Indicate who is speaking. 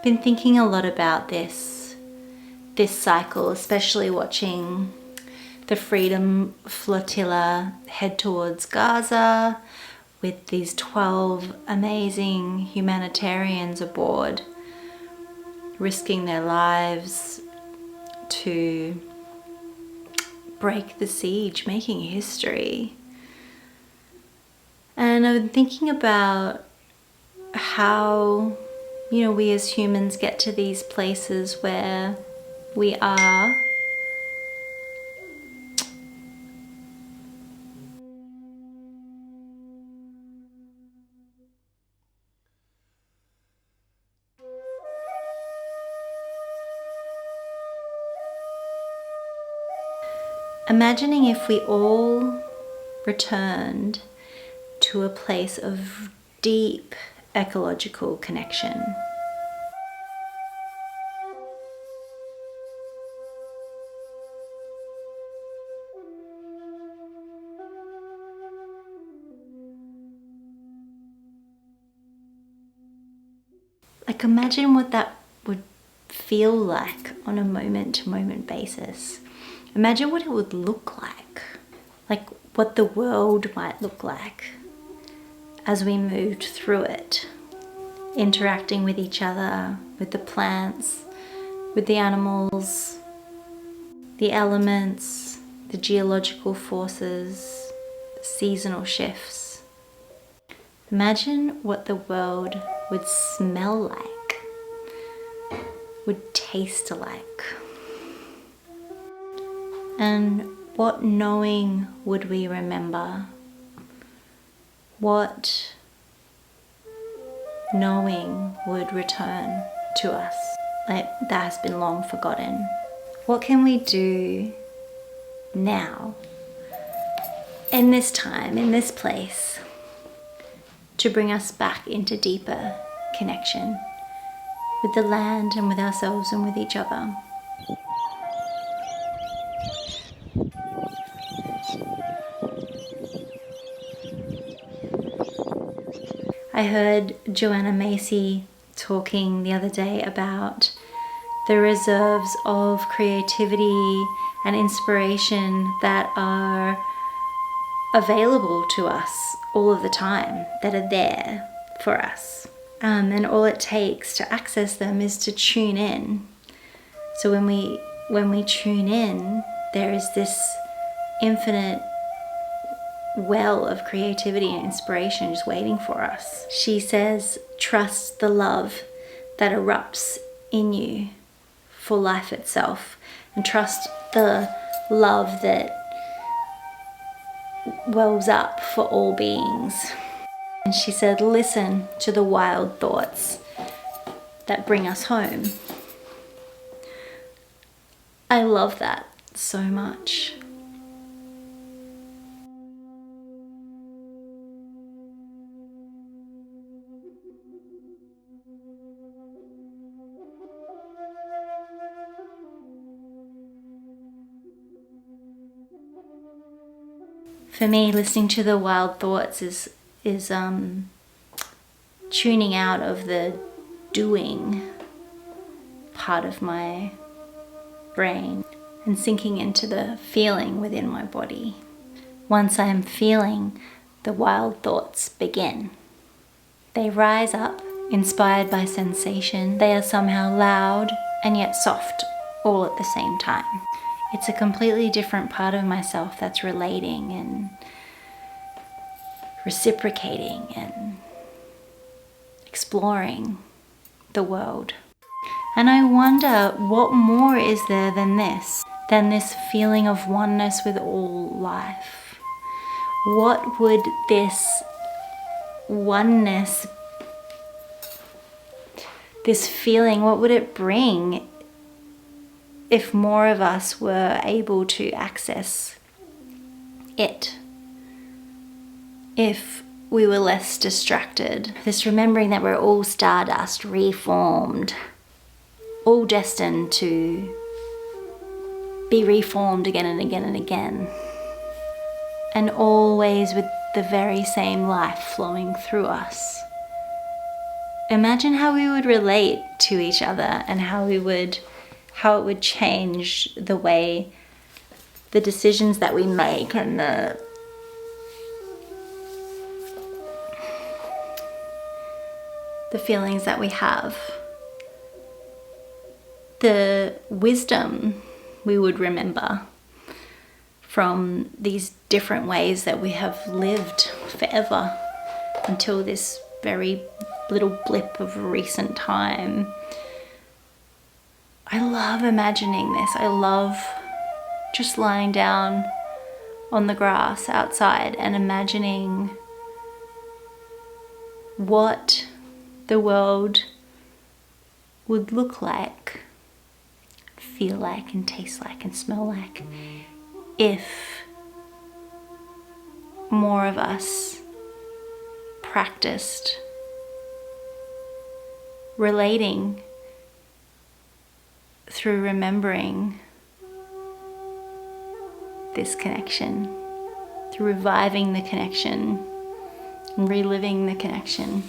Speaker 1: been thinking a lot about this cycle, especially watching the Freedom Flotilla head towards Gaza with these 12 amazing humanitarians aboard, risking their lives to break the siege, making history. And I've been thinking about how, we as humans get to these places where we are imagining if we all returned to a place of deep ecological connection. Like, imagine what that would feel like on a moment-to-moment basis. Imagine what it would look like what the world might look like as we moved through it, interacting with each other, with the plants, with the animals, the elements, the geological forces, the seasonal shifts. Imagine what the world would smell like, would taste like. And what knowing would we remember? What knowing would return to us? Like, that has been long forgotten. What can we do now, in this time, in this place, to bring us back into deeper connection with the land and with ourselves and with each other? I heard Joanna Macy talking the other day about the reserves of creativity and inspiration that are available to us all of the time, that are there for us. And all it takes to access them is to tune in. So when we tune in, there is this infinite well of creativity and inspiration just waiting for us. She says, trust the love that erupts in you for life itself, and trust the love that wells up for all beings. And she said, listen to the wild thoughts that bring us home. I love that so much. For me, listening to the wild thoughts is tuning out of the doing part of my brain and sinking into the feeling within my body. Once I am feeling, the wild thoughts begin. They rise up, inspired by sensation. They are somehow loud and yet soft, all at the same time. It's a completely different part of myself that's relating and reciprocating and exploring the world. And I wonder, what more is there than this feeling of oneness with all life? What would this oneness, this feeling, what would it bring if more of us were able to access it? If we were less distracted? This remembering that we're all stardust, reformed, all destined to be reformed again and again and again, and always with the very same life flowing through us. imagine how we would relate to each other and how it would change the way, the decisions that we make, and the feelings that we have, the wisdom we would remember from these different ways that we have lived forever until this very little blip of recent time. I love imagining this. I love just lying down on the grass outside and imagining what the world would look like, feel like, and taste like, and smell like if more of us practiced relating through remembering this connection, through reviving the connection and reliving the connection.